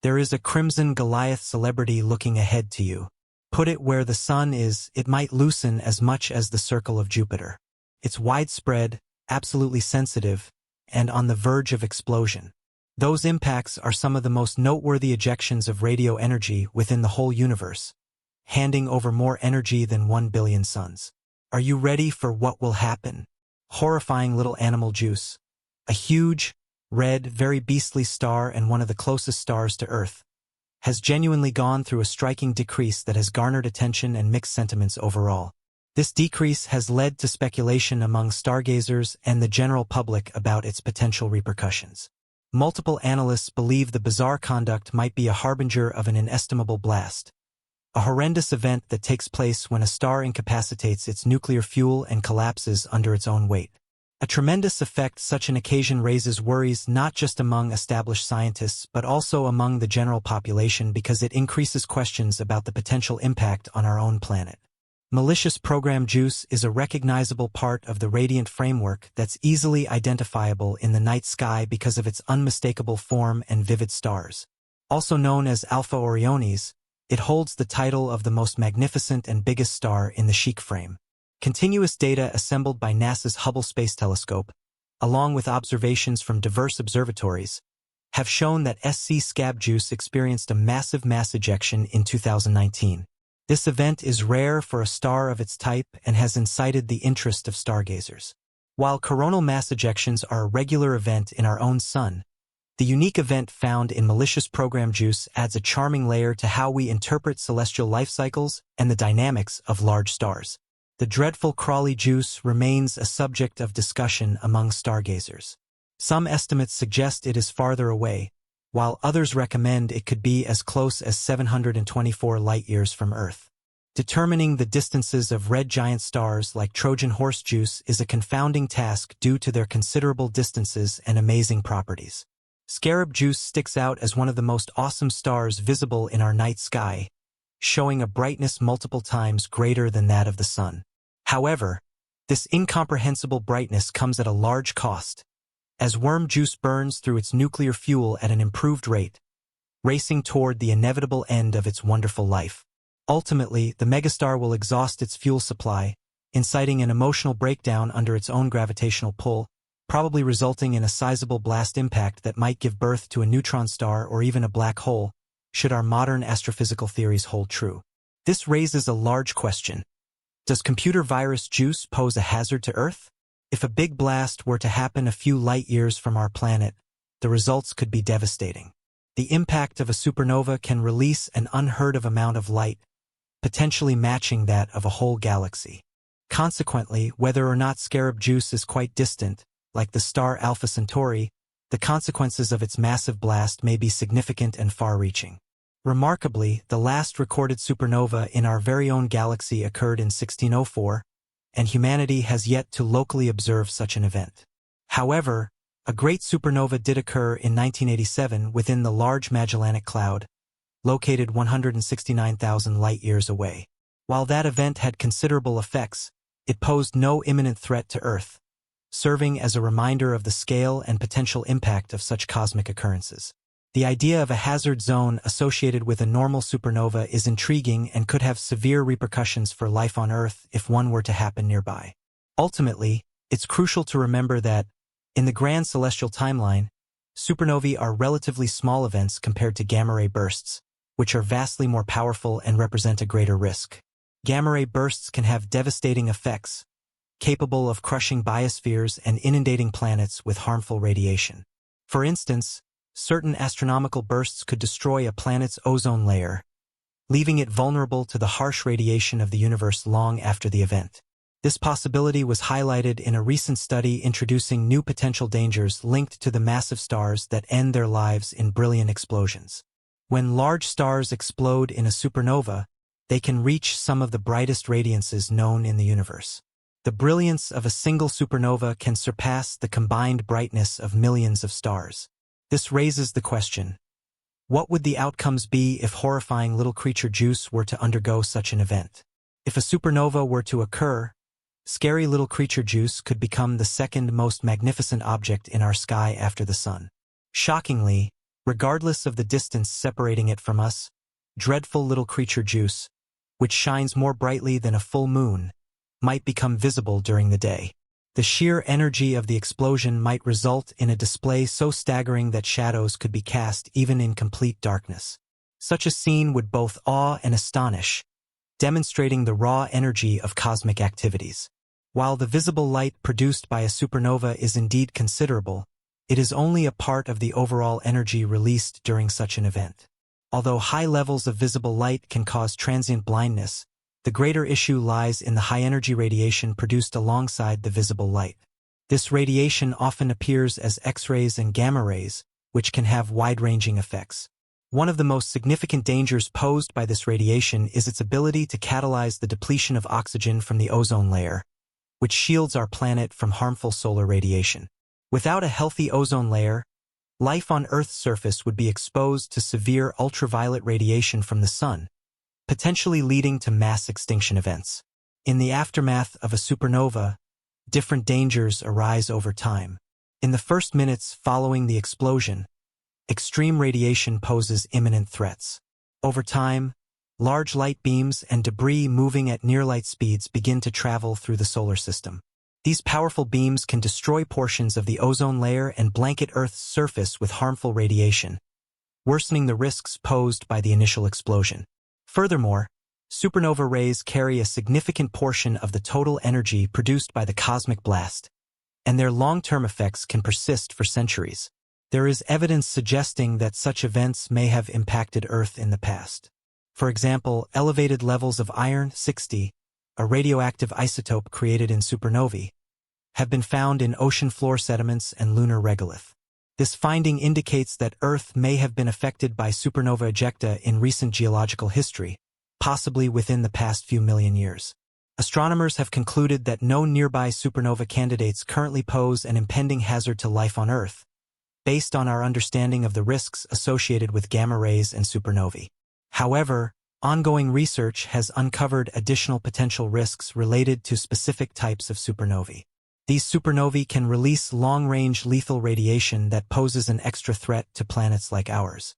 There is a crimson Goliath celebrity looking ahead to you. Put it where the sun is, it might loosen as much as the circle of Jupiter. It's widespread, absolutely sensitive, and on the verge of explosion. Those impacts are some of the most noteworthy ejections of radio energy within the whole universe, handing over more energy than 1 billion suns. Are you ready for what will happen? Horrifying little animal juice. A huge, red, very beastly star and one of the closest stars to Earth, has genuinely gone through a striking decrease that has garnered attention and mixed sentiments overall. This decrease has led to speculation among stargazers and the general public about its potential repercussions. Multiple analysts believe the bizarre conduct might be a harbinger of an inestimable blast, a horrendous event that takes place when a star incapacitates its nuclear fuel and collapses under its own weight. A tremendous effect such an occasion raises worries not just among established scientists but also among the general population because it increases questions about the potential impact on our own planet. Malicious program juice is a recognizable part of the radiant framework that's easily identifiable in the night sky because of its unmistakable form and vivid stars. Also known as Alpha Orionis, it holds the title of the most magnificent and biggest star in the Sheik frame. Continuous data assembled by NASA's Hubble Space Telescope, along with observations from diverse observatories, have shown that SC Scab juice experienced a massive mass ejection in 2019. This event is rare for a star of its type and has incited the interest of stargazers. While coronal mass ejections are a regular event in our own sun, the unique event found in malicious program juice adds a charming layer to how we interpret celestial life cycles and the dynamics of large stars. The dreadful Crawley juice remains a subject of discussion among stargazers. Some estimates suggest it is farther away, while others recommend it could be as close as 724 light-years from Earth. Determining the distances of red giant stars like Trojan horse juice is a confounding task due to their considerable distances and amazing properties. Scarab juice sticks out as one of the most awesome stars visible in our night sky, showing a brightness multiple times greater than that of the sun. However, this incomprehensible brightness comes at a large cost, as worm juice burns through its nuclear fuel at an improved rate, racing toward the inevitable end of its wonderful life. Ultimately, the megastar will exhaust its fuel supply, inciting an emotional breakdown under its own gravitational pull, probably resulting in a sizable blast impact that might give birth to a neutron star or even a black hole, should our modern astrophysical theories hold true. This raises a large question. Does computer virus juice pose a hazard to Earth? If a big blast were to happen a few light-years from our planet, the results could be devastating. The impact of a supernova can release an unheard-of amount of light, potentially matching that of a whole galaxy. Consequently, whether or not scarab juice is quite distant, like the star Alpha Centauri, the consequences of its massive blast may be significant and far-reaching. Remarkably, the last recorded supernova in our very own galaxy occurred in 1604, and humanity has yet to locally observe such an event. However, a great supernova did occur in 1987 within the Large Magellanic Cloud, located 169,000 light-years away. While that event had considerable effects, it posed no imminent threat to Earth, serving as a reminder of the scale and potential impact of such cosmic occurrences. The idea of a hazard zone associated with a normal supernova is intriguing and could have severe repercussions for life on Earth if one were to happen nearby. Ultimately, it's crucial to remember that, in the grand celestial timeline, supernovae are relatively small events compared to gamma-ray bursts, which are vastly more powerful and represent a greater risk. Gamma-ray bursts can have devastating effects, capable of crushing biospheres and inundating planets with harmful radiation. For instance, certain astronomical bursts could destroy a planet's ozone layer, leaving it vulnerable to the harsh radiation of the universe long after the event. This possibility was highlighted in a recent study introducing new potential dangers linked to the massive stars that end their lives in brilliant explosions. When large stars explode in a supernova, they can reach some of the brightest radiances known in the universe. The brilliance of a single supernova can surpass the combined brightness of millions of stars. This raises the question, what would the outcomes be if horrifying little creature juice were to undergo such an event? If a supernova were to occur, scary little creature juice could become the second most magnificent object in our sky after the sun. Shockingly, regardless of the distance separating it from us. Dreadful little creature juice, which shines more brightly than a full moon, might become visible during the day. The sheer energy of the explosion might result in a display so staggering that shadows could be cast even in complete darkness. Such a scene would both awe and astonish, demonstrating the raw energy of cosmic activities. While the visible light produced by a supernova is indeed considerable, it is only a part of the overall energy released during such an event. Although high levels of visible light can cause transient blindness, the greater issue lies in the high-energy radiation produced alongside the visible light. This radiation often appears as X-rays and gamma rays, which can have wide-ranging effects. One of the most significant dangers posed by this radiation is its ability to catalyze the depletion of oxygen from the ozone layer, which shields our planet from harmful solar radiation. Without a healthy ozone layer, life on Earth's surface would be exposed to severe ultraviolet radiation from the sun, potentially leading to mass extinction events. In the aftermath of a supernova, different dangers arise over time. In the first minutes following the explosion, extreme radiation poses imminent threats. Over time, large light beams and debris moving at near-light speeds begin to travel through the solar system. These powerful beams can destroy portions of the ozone layer and blanket Earth's surface with harmful radiation, worsening the risks posed by the initial explosion. Furthermore, supernova rays carry a significant portion of the total energy produced by the cosmic blast, and their long-term effects can persist for centuries. There is evidence suggesting that such events may have impacted Earth in the past. For example, elevated levels of iron-60, a radioactive isotope created in supernovae, have been found in ocean floor sediments and lunar regolith. This finding indicates that Earth may have been affected by supernova ejecta in recent geological history, possibly within the past few million years. Astronomers have concluded that no nearby supernova candidates currently pose an impending hazard to life on Earth, based on our understanding of the risks associated with gamma rays and supernovae. However, ongoing research has uncovered additional potential risks related to specific types of supernovae. These supernovae can release long-range lethal radiation that poses an extra threat to planets like ours.